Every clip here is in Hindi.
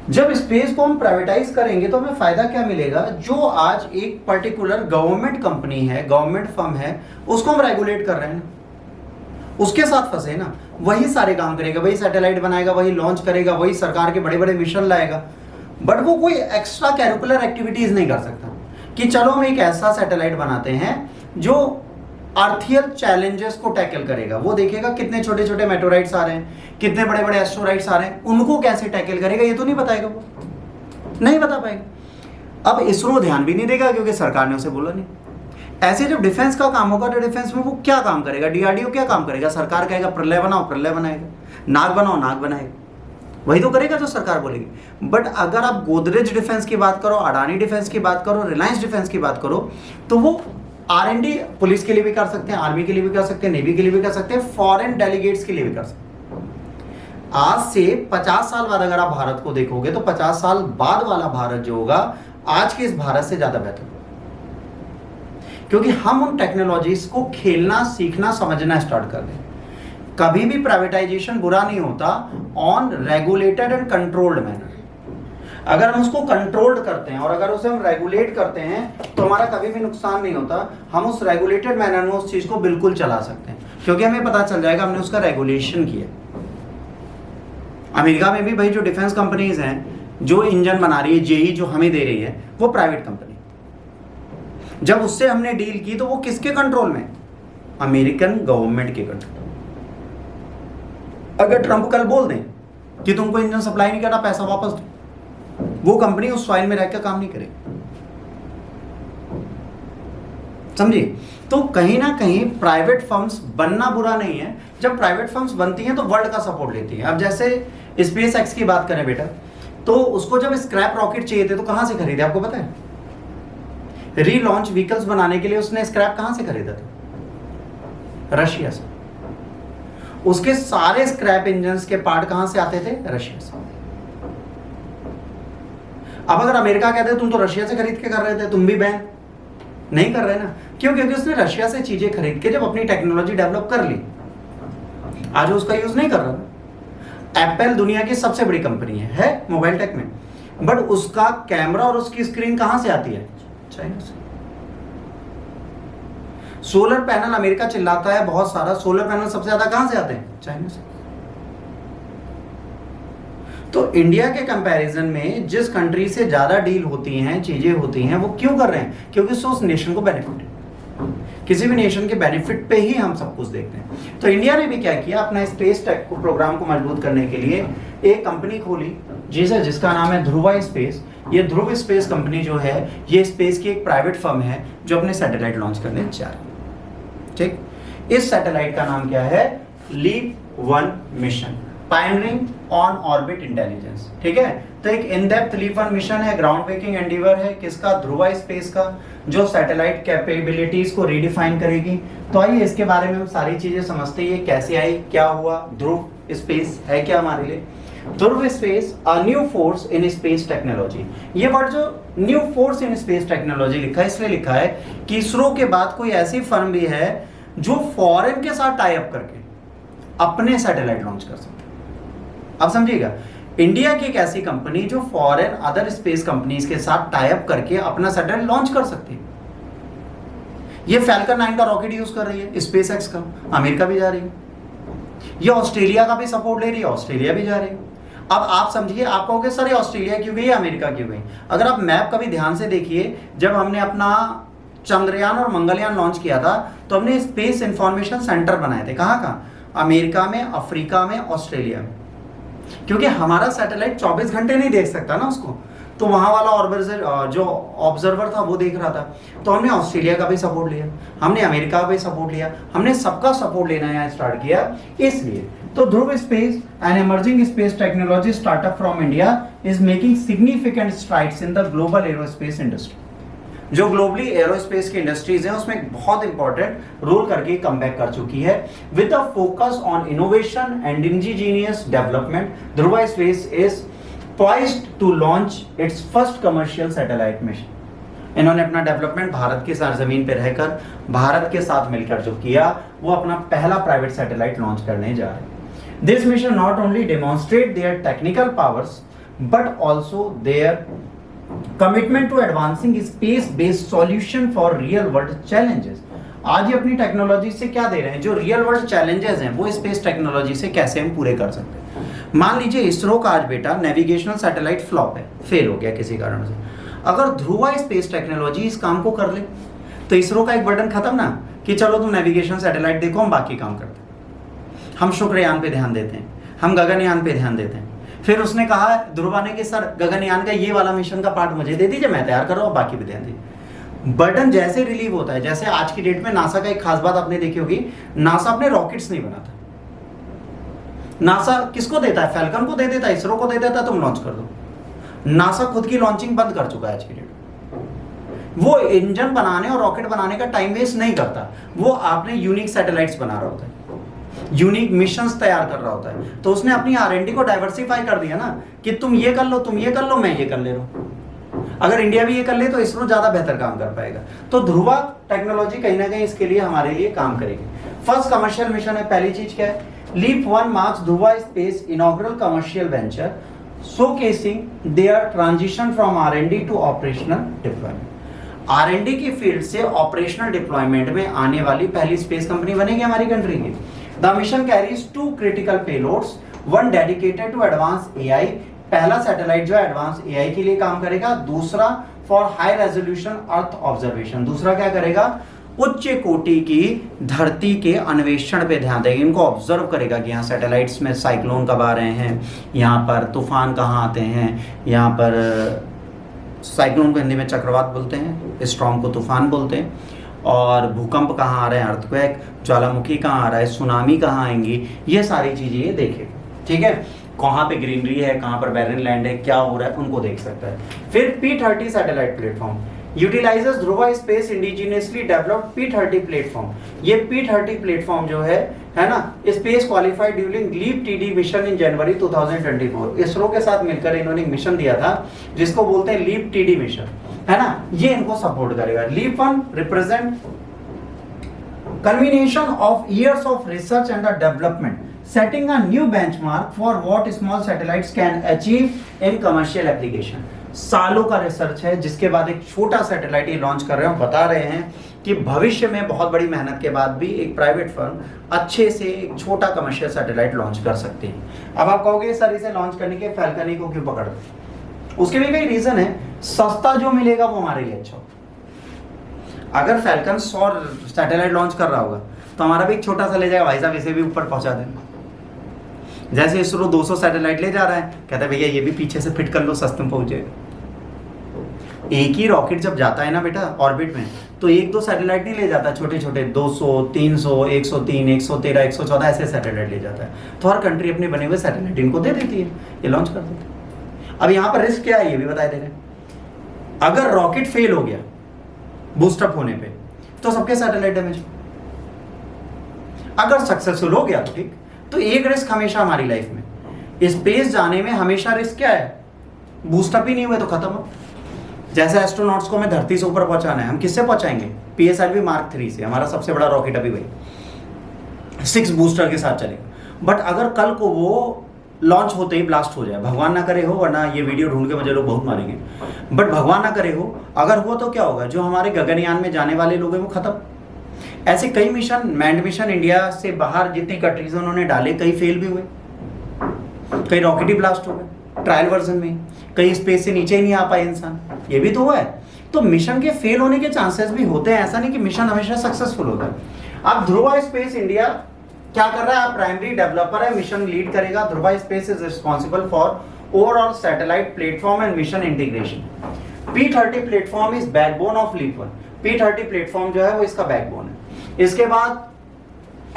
जब स्पेस को हम प्राइवेटाइज करेंगे तो हमें फायदा क्या मिलेगा? जो आज एक पर्टिकुलर गवर्नमेंट कंपनी है, गवर्नमेंट फर्म है, उसको हम रेगुलेट कर रहे हैं ना, उसके साथ फंसे ना, वही सारे काम करेगा, वही सैटेलाइट बनाएगा, वही लॉन्च करेगा, वही सरकार के बड़े बड़े मिशन लाएगा, बट वो कोई एक्स्ट्रा कैरिकुलर एक्टिविटीज नहीं कर सकता कि चलो हम एक ऐसा सैटेलाइट बनाते हैं जो अर्थियल चैलेंजेस को टैकल करेगा। वो देखेगा कितने छोटे छोटे मेटोराइट्स आ रहे हैं, कितने बड़े बड़े एस्ट्रोराइट्स आ रहे हैं, उनको कैसे टैकल करेगा, ये तो नहीं बताएगा, वो नहीं बता पाएगा। अब इसरो ध्यान भी नहीं देगा क्योंकि सरकार ने उसे बोला नहीं। ऐसे जब डिफेंस का काम होगा तो डिफेंस में वो क्या काम करेगा? डीआरडीओ क्या काम करेगा? सरकार कहेगा प्रलय बनाओ, प्रलय बनाएगा, नाग बनाओ, नाग बनाएगा, वही तो करेगा जो सरकार बोलेगी। बट अगर आप गोदरेज डिफेंस की बात करो, अडानी डिफेंस की बात करो, रिलायंस डिफेंस की बात करो, तो वो R&D पुलिस के लिए भी कर सकते हैं, आर्मी के लिए भी कर सकते हैं, नेवी के लिए भी कर सकते हैं, फॉरेन डेलीगेट्स के लिए भी कर सकते हैं। आज से 50 साल बाद अगर आप भारत को देखोगे तो 50 साल बाद वाला भारत जो होगा आज के इस भारत से ज्यादा बेहतर होगा, क्योंकि हम उन टेक्नोलॉजीज को खेलना, सीखना, समझना स्टार्ट कर दें। कभी भी प्राइवेटाइजेशन बुरा नहीं होता on regulated and controlled manner. अगर हम उसको कंट्रोल्ड करते हैं और अगर उसे हम रेगुलेट करते हैं तो हमारा कभी भी नुकसान नहीं होता। हम उस रेगुलेटेड मैनर में उस चीज को बिल्कुल चला सकते हैं, क्योंकि हमें पता चल जाएगा हमने उसका रेगुलेशन किया। अमेरिका में भी भाई जो डिफेंस कंपनीज हैं, जो इंजन बना रही है, जेई जो हमें दे रही है, वो प्राइवेट कंपनी। जब उससे हमने डील की तो वो किसके कंट्रोल में? अमेरिकन गवर्नमेंट के कंट्रोल। अगर ट्रंप कल बोल दें कि तुमको इंजन सप्लाई नहीं करना, पैसा वापस दो, वो कंपनी उस फाइल में रहकर काम नहीं करेगी। समझिए? तो कहीं ना कहीं प्राइवेट फर्म्स बनना बुरा नहीं है। जब प्राइवेट फर्म्स बनती हैं तो वर्ल्ड का सपोर्ट लेती हैं। अब जैसे स्पेस एक्स की बात करें बेटा, तो उसको जब स्क्रैप रॉकेट चाहिए थे तो कहां से खरीदे आपको पता है? रीलॉन्च व्हीकल्स बनाने के लिए उसने स्क्रैप कहां से खरीदा था? रशिया से। उसके सारे स्क्रैप इंजन्स के पार्ट कहां से आते थे? रशिया से। अब अगर अमेरिका कहते तुम तो रशिया से खरीद के कर रहे थे, तुम भी बैन नहीं कर रहे ना। क्यों? क्योंकि उसने रशिया से चीजें खरीद के जब अपनी टेक्नोलॉजी डेवलप कर ली, आज उसका यूज नहीं कर रहा ना। एप्पल दुनिया की सबसे बड़ी कंपनी है मोबाइल टेक में, बट उसका कैमरा और उसकी स्क्रीन कहां से आती है? चाइना से। सोलर पैनल अमेरिका चिल्लाता है बहुत सारा, सोलर पैनल सबसे ज्यादा कहां से आते हैं? चाइना से। तो इंडिया के कंपैरिजन में जिस कंट्री से ज्यादा डील होती हैं, चीजें होती हैं, वो क्यों कर रहे हैं? क्योंकि उससे उस नेशन को बेनिफिट है। किसी भी नेशन के बेनिफिट पे ही हम सब कुछ देखते हैं। तो इंडिया ने भी क्या किया, अपना स्पेस टेक प्रोग्राम को मजबूत करने के लिए एक कंपनी खोली जिसका नाम है ध्रुवा स्पेस। ये ध्रुव स्पेस कंपनी जो है, ये स्पेस की एक प्राइवेट फर्म है जो अपने सैटेलाइट लॉन्च करने जा रही है। ठीक, इस सैटेलाइट का नाम क्या है? Leap 1 mission, pioneering on orbit intelligence. ठीक है, तो एक इन डेप्थ लीप 1 मिशन है, ग्राउंड ब्रेकिंग एंडीवर है, किसका? ध्रुवा स्पेस का, जो सैटेलाइट कैपेबिलिटीज को रीडिफाइन करेगी। तो आइए इसके बारे में हम सारी चीजें समझते हैं, ये कैसे आई, क्या हुआ, ध्रुव स्पेस है क्या हमारे लिए। Dhruva space, a new force in space technology. ये वर्ड जो new force in space technology लिखा है, इसलिए लिखा है कि इसरो के बाद कोई ऐसी फर्म भी है जो फॉरेन के साथ टाई अप करके अपने सैटेलाइट लॉन्च कर सकते हैं। अब समझिएगा, इंडिया की एक ऐसी कंपनी जो फॉरेन अदर स्पेस कंपनीज के साथ टाई अप करके अपना सैटेलाइट लॉन्च कर सकती है। ये फैल्कन 9 का रॉकेट यूज कर रही है, स्पेस एक्स का, अमेरिका भी जा रही है। ये ऑस्ट्रेलिया का भी सपोर्ट ले रही है, ऑस्ट्रेलिया भी जा रही है। अब आप समझिए, आप कहोगे सर ये ऑस्ट्रेलिया क्यों गई, अमेरिका क्यों गई? अगर आप मैप कभी ध्यान से देखिए, जब हमने अपना चंद्रयान और मंगलयान लॉन्च किया था तो हमने स्पेस इंफॉर्मेशन सेंटर बनाए थे। कहाँ कहाँ? अमेरिका में, अफ्रीका में, ऑस्ट्रेलिया में। क्योंकि हमारा सैटेलाइट 24 घंटे नहीं देख सकता ना उसको, तो वहां वाला जो ऑब्जर्वर था वो देख रहा था। तो हमने ऑस्ट्रेलिया का भी सपोर्ट लिया, हमने अमेरिका का भी सपोर्ट लिया, हमने सबका सपोर्ट लेना यहाँ स्टार्ट किया। इसलिए तो Dhruva space, an emerging space technology startup from India, is making significant strides in the global aerospace industry. जो ग्लोबली एरोस्पेस की इंडस्ट्रीज हैं उसमें एक बहुत इंपॉर्टेंट रोल करके कमबैक कर चुकी है। With a focus on innovation and indigenous development, Dhruva space is poised to launch its first commercial satellite mission। इन्होंने अपना डेवलपमेंट भारत की सरजमीन पे रहकर, भारत के साथ मिलकर जो किया, वो अपना पहला प्राइवेट सैटेलाइट लॉन्च करने जा रहे हैं। This mission not only demonstrate their technical powers but also their commitment to advancing space-based solution for real world challenges. आज ये अपनी टेक्नोलॉजी से क्या दे रहे हैं, जो रियल वर्ल्ड चैलेंजेस हैं वो स्पेस टेक्नोलॉजी से कैसे हम पूरे कर सकते हैं। मान लीजिए इसरो का आज बेटा नेविगेशनल सैटेलाइट फ्लॉप है, फेल हो गया किसी कारण से, अगर ध्रुवा स्पेस टेक्नोलॉजी इस काम को कर ले तो इसरो का एक बर्डन खत्म ना, कि चलो तुम नेविगेशन सैटेलाइट देखो, हम बाकी काम करते हैं। हम शुक्रयान पे ध्यान देते हैं, हम गगनयान पे ध्यान देते हैं। फिर उसने कहा ध्रुवा ने कि सर गगनयान का ये वाला मिशन का पार्ट मुझे दे दीजिए, मैं तैयार कर रहा हूँ, बाकी पे ध्यान दीजिए। बर्डन जैसे रिलीव होता है, जैसे आज की डेट में नासा का एक खास बात आपने देखी होगी, नासा अपने रॉकेट्स नहीं बनाता। नासा किसको देता है, फैल्कन को दे देता है, इसरो को दे देता है, तुम लॉन्च कर दो। नासा खुद की लॉन्चिंग बंद कर चुका है आज की डेट में। वो इंजन बनाने और रॉकेट बनाने का टाइम वेस्ट नहीं करता, वो आपने यूनिक सैटेलाइट्स बना रहा होता है, यूनिक मिशंस तैयार कर रहा होता है। तो उसने अपनी R&D को डाइवर्सिफाई कर दिया ना, कि तुम ये कर लो, तुम ये कर लो, मैं ये कर ले रहा हूं। अगर इंडिया भी ये कर ले तो इसरो ज्यादा बेहतर काम कर पाएगा। तो ध्रुवा टेक्नोलॉजी कहीं ना कहीं इसके लिए हमारे लिए काम करेगी। फर्स्ट कमर्शियल मिशन है, पहली चीज क्या है, leap 1 marks Dhruva space inaugural commercial venture showcasing their transition from R&D to operational deployment. R&D की फील्ड से ऑपरेशनल डिप्लॉयमेंट में आने वाली पहली स्पेस कंपनी बनेगी हमारी कंट्री की। The mission carries 2 critical payloads, one dedicated to advance AI, पहला सैटेलाइट जो है एडवांस AI के लिए काम करेगा, दूसरा for high resolution earth observation, दूसरा क्या करेगा, उच्च कोटि की धरती के अन्वेषण पे ध्यान देगा, इनको ऑब्जर्व करेगा कि यहाँ सैटेलाइट्स में साइक्लोन कब आ रहे हैं, यहाँ पर तूफान कहाँ आते हैं, यहाँ पर साइक्लोन को हिंदी में चक्रवात बोलते हैं, स्टॉर्म को तूफान बोलते हैं, और भूकंप कहाँ आ रहे हैं, अर्थक्वेक, ज्वालामुखी कहाँ आ रहा है, सुनामी कहाँ आएंगी, ये सारी चीजें ये देखेगा। ठीक है, कहाँ पे ग्रीनरी है, कहाँ पर बैरन लैंड है, क्या हो रहा है, उनको देख सकता है। फिर P30 satellite platform utilises Dhruva space indigenously developed P30 platform. ये P30 प्लेटफॉर्म जो है ना, space qualified during leap TD mission in January 2024। ISRO के साथ मिलकर इन्होंने एक मिशन दिया था जिसको बोलते हैं लीप TD मिशन, है ना, ये इनको सपोर्ट करेगा। Leap 1 represent culmination of years of research and development, setting a new benchmark for what small satellites can achieve in commercial application। सालों का रिसर्च है जिसके बाद एक छोटा सैटेलाइट ये लॉन्च कर रहे हैं, बता रहे हैं कि भविष्य में बहुत बड़ी मेहनत के बाद भी एक प्राइवेट फर्म अच्छे से एक छोटा कमर्शियल सैटेलाइट लॉन्च कर सकती है। अब आप कहोगे सर इसे लॉन्च करने के फैल्कन को क्यों पकड़ते, उसके भी कई रीजन है। सस्ता जो मिलेगा वो हमारे लिए अच्छा। अगर फैल्कन 100 सैटेलाइट लॉन्च कर रहा होगा तो हमारा भी एक छोटा सा ले जाएगा, भाई साहब इसे भी ऊपर पहुंचा देना। जैसे इसरो 200 सैटेलाइट ले जा रहा है, कहता है भैया ये भी पीछे से फिट कर लो, सस्ते में पहुंच जाएगा। एक ही रॉकेट जब जाता है ना बेटा ऑर्बिट में, तो 1-2 सैटेलाइट नहीं ले जाता, छोटे छोटे 200, 300, 103, 113, 114 ऐसे सैटेलाइट ले जाता है। तो हर कंट्री अपने बने हुए सैटेलाइट इनको दे देती है, ये लॉन्च कर देते हैं। अब यहाँ पर रिस्क क्या है ये भी बता दे रहे हैं। अगर रॉकेट फेल हो गया बूस्टअप होने पे तो सबके सैटेलाइट डैमेज। अगर सक्सेसफुल हो गया तो ठीक। तो एक रिस्क हमेशा हमारी लाइफ में, स्पेस जाने में हमेशा रिस्क क्या है, बूस्टअप ही नहीं हुए तो खत्म हो। जैसे एस्ट्रोनॉट्स को हमें धरती से ऊपर पहुंचाना है, हम किससे पहुंचाएंगे, PSLV Mark 3 से, हमारा सबसे बड़ा रॉकेट अभी वही 6 बूस्टर के साथ चलेगा। बट अगर कल को वो लॉन्च होते ही ब्लास्ट हो जाए, भगवान ना करे हो, वरना ये वीडियो ढूंढ के मुझे लोग बहुत मारेंगे, बट भगवान ना करे हो, अगर हुआ तो क्या होगा, जो हमारे गगनयान में जाने वाले लोग हैं वो खत्म। ऐसे कई मिशन, मैंड मिशन इंडिया से बाहर जितनी कंट्रीज उन्होंने डाले, कई फेल भी हुए, कई रॉकेट ही ब्लास्ट हो गए ट्रायल वर्जन में, कई स्पेस से नीचे ही नहीं आ पाए इंसान, ये भी तो हुआ है। तो मिशन के फेल होने के चांसेस भी होते हैं, ऐसा नहीं कि मिशन हमेशा सक्सेसफुल होता है। अब ध्रुवा स्पेस इंडिया क्या कर रहा है, प्राइमरी डेवलपर है, मिशन लीड करेगा। Dhruva space is responsible for overall satellite platform and mission integration. P30 platform is backbone of leap 1। P30 platform जो है वो इसका बैकबोन है। इसके बाद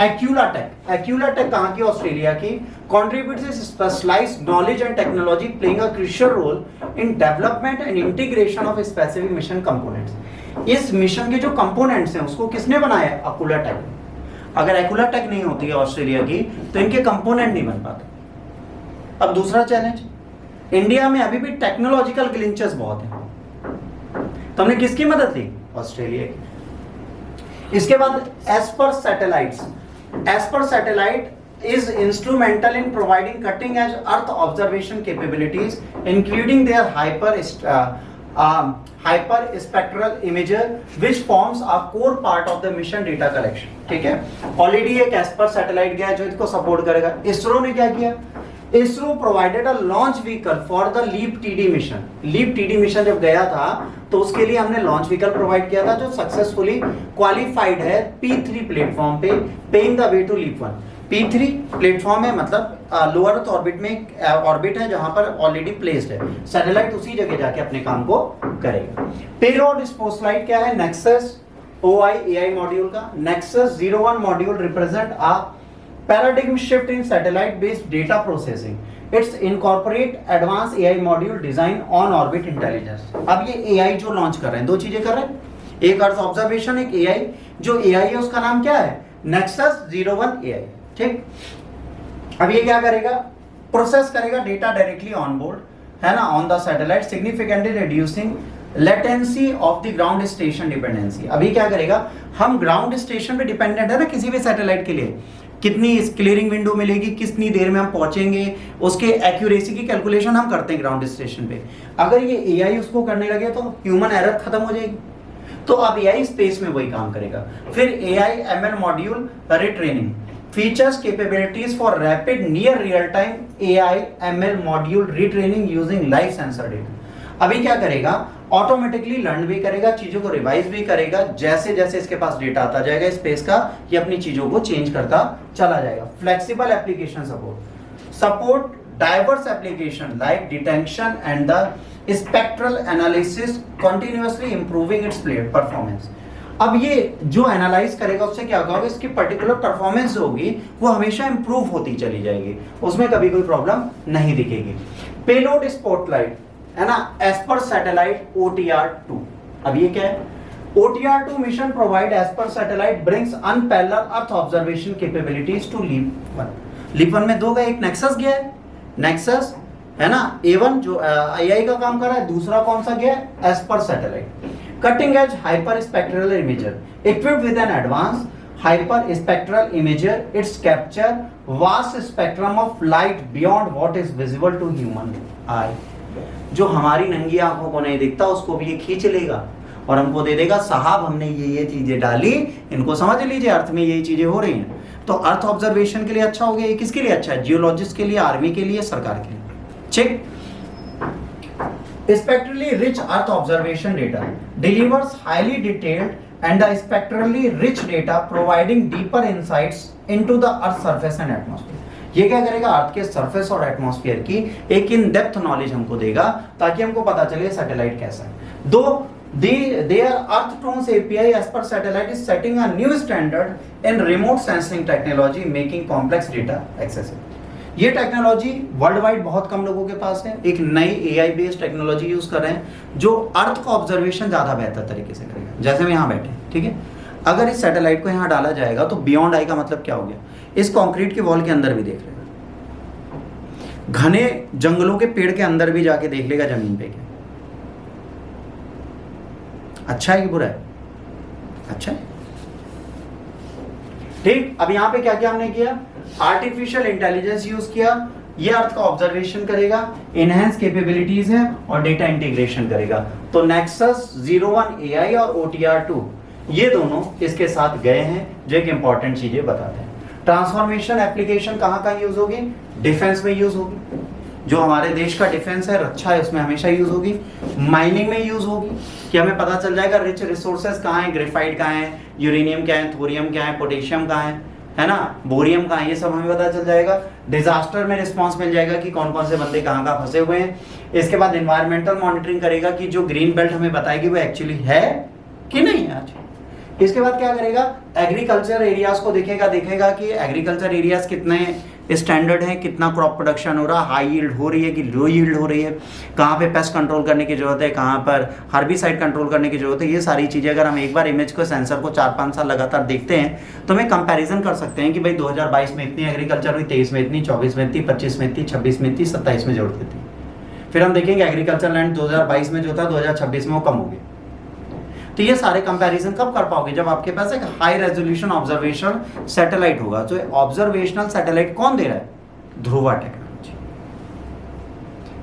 एक्यूलाटेक। एक्यूलाटेक कहाँ की, ऑस्ट्रेलिया की, contributes specialized knowledge and technology playing a crucial role in development and integration of specific mission components। इस मिशन के जो कंपोनेंट्स हैं उसको किसने बनाया, एक्यूलाटेक। अगर एक्यूलाटेक नहीं होती है ऑस्ट्रेलिया की तो इनके कंपोनेंट नहीं बन पाते। अब दूसरा चैलेंज, इंडिया में अभी भी टेक्नोलॉजिकल ग्लिंचेस बहुत हैं, तो हमने किसकी मदद ली, ऑस्ट्रेलिया की। इसके बाद एज पर satellite is instrumental in providing cutting edge earth observation capabilities including their hyper spectral imager which forms a core part of the mission data collection. ठीक है, ऑलरेडी एक एस्पर सैटेलाइट गया जो इसको सपोर्ट करेगा. इसरो ने क्या किया, ISRO provided a launch vehicle for the leap TD mission. Leap TD mission जब गया था तो उसके लिए हमने लॉन्च व्हीकल प्रोवाइड किया था जो सक्सेसफुली क्वालिफाइड है P3 प्लेटफॉर्म पे, paving the way to leap 1. P3 platform है, मतलब लोअर अर्थ ऑर्बिट में एक ऑर्बिट है जहां पर ऑलरेडी प्लेस्ड है. सैटेलाइट उसी जगह जाके अपने काम को करेगा. पेलोड स्पोर्ट्सलाइट क्या है, नेक्सस OI AI मॉड्यूल का. Nexus 01 module represent a paradigm shift in satellite based data processing. It's incorporate advance AI module design on orbit intelligence. अब ये AI जो लॉन्च कर रहे हैं, दो चीजें कर रहे हैं, एक अर्थ ऑब्जर्वेशन, एक AI. जो AI है उसका नाम क्या है, नेक्सस 01 AI. ठीक, अब ये क्या करेगा, प्रोसेस करेगा डेटा डायरेक्टली ऑन बोर्ड, है ना, on the satellite, significantly reducing latency of the ground station dependency. अभी क्या करेगा, हम ग्राउंड स्टेशन पे डिपेंडेंट है ना किसी भी सैटेलाइट के लिए, कितनी क्लियरिंग विंडो मिलेगी, कितनी देर में हम पहुंचेंगे, उसके एक्यूरेसी की कैलकुलेशन हम करते हैं ग्राउंड स्टेशन पे. अगर ये AI उसको करने लगे तो ह्यूमन एरर खत्म हो जाएगी. तो अब AI स्पेस में वही काम करेगा. फिर AI ML module retraining features capabilities for rapid near real time AI ML module retraining using live sensor data. अभी क्या करेगा, ऑटोमेटिकली लर्न भी करेगा, चीजों को रिवाइज भी करेगा, जैसे जैसे इसके पास डेटा आता जाएगा स्पेस का, ये अपनी चीजों को चेंज करता चला जाएगा. Flexible application support diverse application like detection and the spectral analysis continuously improving it's performance. अब ये जो एनालाइज करेगा उससे क्या होगा, इसकी पर्टिकुलर परफॉर्मेंस जो होगी वो हमेशा इंप्रूव होती चली जाएगी, उसमें कभी कोई प्रॉब्लम नहीं दिखेगी. पेलोड स्पॉटलाइट है ना, एज पर सैटेलाइट OTR-2. अब ये क्या है, OTR-2 मिशन प्रोवाइड एज पर satellite brings unparalleled earth observation capabilities to leap 1. लीप 1 में दो गए, एक नेक्सस गया है, नेक्सस है ना, A1 जो AI का काम कर रहा है, दूसरा कौन सा गया है, एज पर satellite. Cutting edge hyperspectral imager equipped with an advanced hyperspectral imager, it's capture vast spectrum of light beyond what is visible to human eye. जो हमारी नंगी आंखों को नहीं दिखता उसको भी ये खींच लेगा और हमको दे देगा, साहब हमने ये चीजें डाली, इनको समझ लीजिए, अर्थ में ये चीजें हो रही हैं. तो अर्थ ऑब्जर्वेशन के लिए अच्छा हो गया. ये किसके लिए अच्छा है, जियोलॉजिस्ट के लिए, आर्मी के लिए, सरकार के लिए. ठीक, spectrally rich earth observation data delivers highly detailed and spectrally rich data providing deeper insights into the earth surface and atmosphere. ये क्या करेगा, अर्थ के सरफेस और एटमॉस्फेयर की एक इन डेप्थ नॉलेज हमको देगा ताकि हमको पता चले सैटेलाइट कैसा है. दो their earth tones API as per satellite is setting a new standard in remote sensing technology making complex data accessible. ये टेक्नोलॉजी वर्ल्ड वाइड बहुत कम लोगों के पास है. एक नई AI बेस्ड टेक्नोलॉजी यूज कर रहे हैं जो अर्थ का ऑब्जर्वेशन ज्यादा बेहतर तरीके से करेगा. जैसे हम यहाँ बैठे, ठीक है, अगर इस सैटेलाइट को यहाँ डाला जाएगा तो बियॉन्ड आई का मतलब क्या हो गया, इस कंक्रीट के वॉल के अंदर भी देख लेगा, घने जंगलों के पेड़ के अंदर भी जाके देख लेगा जमीन पे क्या. अच्छा है कि बुरा है, अच्छा है. ठीक, अब यहाँ पे क्या क्या हमने किया, आर्टिफिशियल इंटेलिजेंस यूज किया, ये अर्थ का ऑब्जर्वेशन करेगा, इनहेंस कैपेबिलिटीज है और डेटा इंटीग्रेशन करेगा. तो नेक्सस 01 AI और OTR-2 ये दोनों इसके साथ गए हैं जो एक इंपॉर्टेंट चीजें बताते हैं. ट्रांसफॉर्मेशन एप्लीकेशन कहाँ कहाँ यूज होगी, डिफेंस में यूज होगी, जो हमारे देश का डिफेंस है, रक्षा है, उसमें हमेशा यूज होगी. माइनिंग में यूज होगी कि हमें पता चल जाएगा रिच रिसोर्सेज कहाँ है, ग्रेफाइट कहाँ है, यूरेनियम क्या है, थोरियम क्या है, पोटेशियम कहाँ है ना, बोरियम कहाँ है, ये सब हमें पता चल जाएगा. डिजास्टर में रिस्पांस मिल जाएगा कि कौन कौन से बंदे कहाँ कहाँ फंसे हुए हैं. इसके बाद एनवायरमेंटल मॉनिटरिंग करेगा कि जो ग्रीन बेल्ट हमें बताएगी वो एक्चुअली है कि नहीं है आज. इसके बाद क्या करेगा, एग्रीकल्चर एरियाज को देखेगा कि एग्रीकल्चर एरियाज कितने स्टैंडर्ड है, कितना क्रॉप प्रोडक्शन हो रहा, हाई यील्ड हो रही है कि लो यील्ड हो रही है, कहाँ पे पेस्ट कंट्रोल करने की जरूरत है, कहाँ पर हर्बिसाइड कंट्रोल करने की जरूरत है. ये सारी चीज़ें अगर हम एक बार इमेज को, सेंसर को 4-5 साल लगातार देखते हैं तो हमें कंपैरिजन कर सकते हैं कि भाई 2022 में इतनी एग्रीकल्चर हुई, 23 में इतनी, 24 में इतनी, 25 में इतनी, 26 में इतनी, 27 में जरूरत थी. फिर हम देखेंगे एग्रीकल्चर लैंड 2022 में जो था 2026 में वो कम हो गया. तो ये सारे कंपैरिजन कब कर पाओगे? जब आपके पास एक हाई रेजोल्यूशन ऑब्जर्वेशन सैटेलाइट होगा। तो ऑब्जर्वेशनल सैटेलाइट कौन दे रहा है? ध्रुवा टेक्नोलॉजी।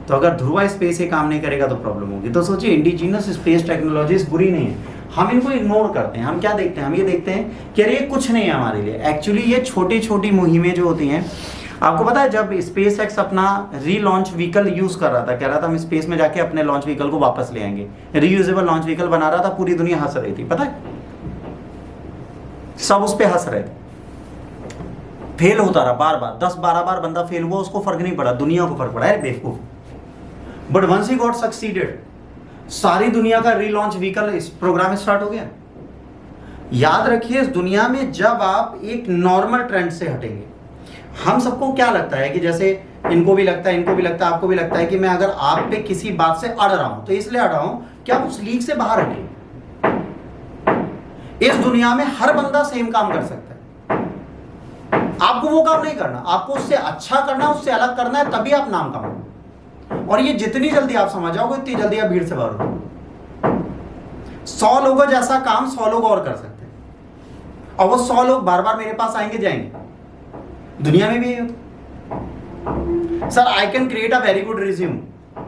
तो अगर ध्रुवा स्पेस ये काम नहीं करेगा तो प्रॉब्लम होगी। तो सोचिए, इंडिजिनस स्पेस टेक्नोलॉजीज बुरी नहीं है, हम इनको इग्नोर करते हैं। हम क्या देखते हैं? हम ये देखते हैं कि अरे ये कुछ नहीं है हमारे लिए। एक्चुअली ये छोटी छोटी मुहिमें जो होती हैं, आपको पता है जब स्पेस एक्स अपना रीलॉन्च व्हीकल यूज कर रहा था, कह रहा था हम स्पेस में जाके अपने लॉन्च व्हीकल को वापस ले आएंगे, रीयूजेबल लॉन्च व्हीकल बना रहा था, पूरी दुनिया हंस रही थी, पता है? सब उस पे हंस रहे थे। फेल होता रहा बार बार, 10-12 बार बंदा फेल हुआ, उसको फर्क नहीं पड़ा, दुनिया को फर्क पड़ा है बेवकूफ। But once he got succeeded, सारी दुनिया का रीलॉन्च व्हीकल इस प्रोग्राम स्टार्ट हो गया। याद रखिए, इस दुनिया में जब आप एक नॉर्मल ट्रेंड से हटेंगे, हम सबको क्या लगता है कि जैसे इनको भी लगता है, इनको भी लगता है, आपको भी लगता है कि मैं अगर आप पे किसी बात से अड़ रहा हूं तो इसलिए अड़ रहा हूं कि आप उस लीग से बाहर हटिए। इस दुनिया में हर बंदा सेम काम कर सकता है, आपको वो काम नहीं करना, आपको उससे अच्छा करना, उससे अलग करना है, तभी आप नाम कमाओगे। और ये जितनी जल्दी आप समझ जाओगे उतनी जल्दी आप भीड़ से बाहर हो। 100 लोगों जैसा काम 100 लोग और कर सकते हैं, और वो 100 लोग बार बार मेरे पास आएंगे जाएंगे। दुनिया में भी यही होता। Sir, I can create a very good resume,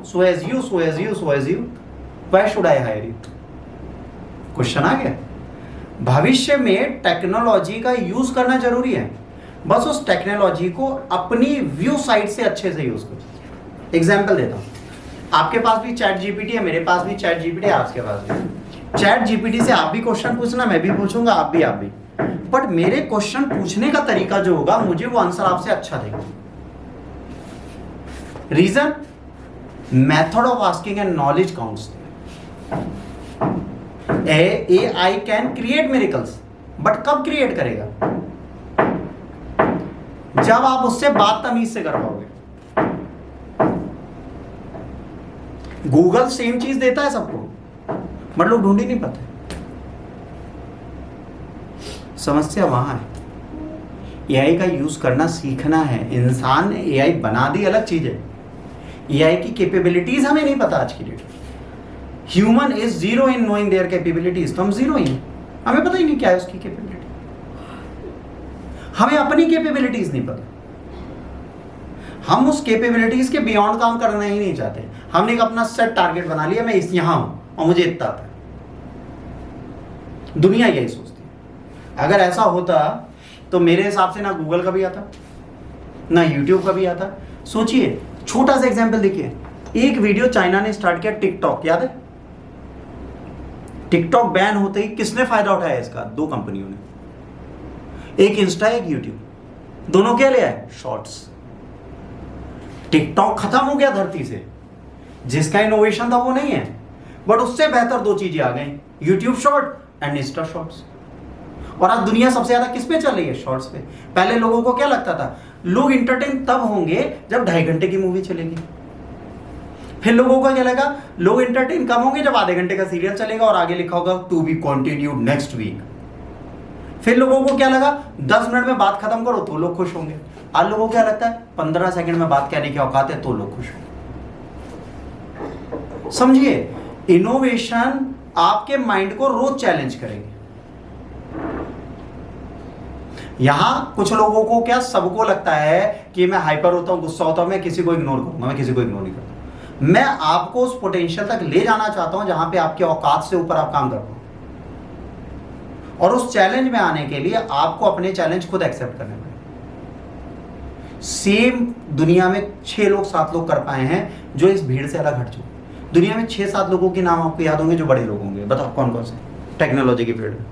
so as you, so as you, so as you, why should I hire you? Question आ गया। भविष्य में टेक्नोलॉजी का यूज करना जरूरी है, बस उस टेक्नोलॉजी को अपनी व्यू साइड से अच्छे से यूज करो। एग्जाम्पल देता हूं, आपके पास भी चैट जीपीटी है, मेरे पास भी चैट जीपीटी है, आपके पास भी। चैट जीपीटी से आप भी क्वेश्चन पूछना, मैं भी पूछूंगा, आप भी। बट मेरे क्वेश्चन पूछने का तरीका जो होगा, मुझे वो आंसर आपसे अच्छा देगा। Reason, method of asking and knowledge counts. AI can create miracles, but कब क्रिएट करेगा? जब आप उससे बात तमीज से कर पाओगे। गूगल सेम चीज देता है सबको, बट लोग ढूंढ ही नहीं पाते। समस्या वहां है। AI का यूज करना सीखना है। इंसान ने AI बना दी, अलग चीज है। AI की कैपेबिलिटीज हमें नहीं पता आज की डेट में। Human is zero in knowing there capabilities, तो हम जीरो ही हैं, हमें पता ही नहीं क्या है उसकी कैपेबिलिटी। हमें अपनी कैपेबिलिटीज नहीं पता, हम उस कैपेबिलिटीज के बियॉन्ड काम करना ही नहीं चाहते। हमने एक अपना सेट टारगेट बना लिया, मैं इस यहां हूं और मुझे इतना आता है। दुनिया यही सोचती है। अगर ऐसा होता तो मेरे हिसाब से ना गूगल का भी आता, ना यूट्यूब का भी आता। सोचिए, छोटा सा एग्जांपल देखिए, एक वीडियो चाइना ने स्टार्ट किया, टिकटॉक, याद है? टिकटॉक बैन होते ही किसने फायदा उठाया इसका? 2 कंपनियों ने, एक इंस्टा, एक यूट्यूब। दोनों क्या ले आए? शॉर्ट्स। टिकटॉक खत्म हो गया धरती से, जिसका इनोवेशन था वो नहीं है, बट उससे बेहतर 2 चीजें आ गई, YouTube short and Insta shorts. और आज दुनिया सबसे ज्यादा किस पे चल रही है? शॉर्ट्स पे। पहले लोगों को क्या लगता था, लोग इंटरटेन तब होंगे जब 2.5 घंटे की मूवी चलेगी। फिर लोगों को क्या लगा, लोग इंटरटेन कम होंगे जब आधे घंटे का सीरियल चलेगा और आगे लिखा होगा to be continued next week. फिर लोगों को क्या लगा, 10 मिनट में बात खत्म करो तो लोग खुश होंगे। आज लोगों को क्या लगता है, 15 सेकंड में बात कहने की औकात है तो लोग खुश होंगे। समझिए, इनोवेशन आपके माइंड को रोज चैलेंज करेंगे। यहां कुछ लोगों को क्या, सबको लगता है कि मैं हाइपर होता हूं, गुस्सा होता हूं, मैं किसी को इग्नोर करूंगा, मैं किसी को इग्नोर नहीं करता। मैं आपको उस पोटेंशियल तक ले जाना चाहता हूं जहां पे आपके औकात से ऊपर आप काम कर पाओ। और उस चैलेंज में आने के लिए आपको अपने चैलेंज खुद एक्सेप्ट करने पड़े। सेम दुनिया में 6 लोग 7 लोग कर पाए हैं जो इस भीड़ से अलग हट चुके। दुनिया में 6-7 लोगों के नाम आपको याद होंगे जो बड़े लोग होंगे, बताओ कौन कौन से? टेक्नोलॉजी की फील्ड में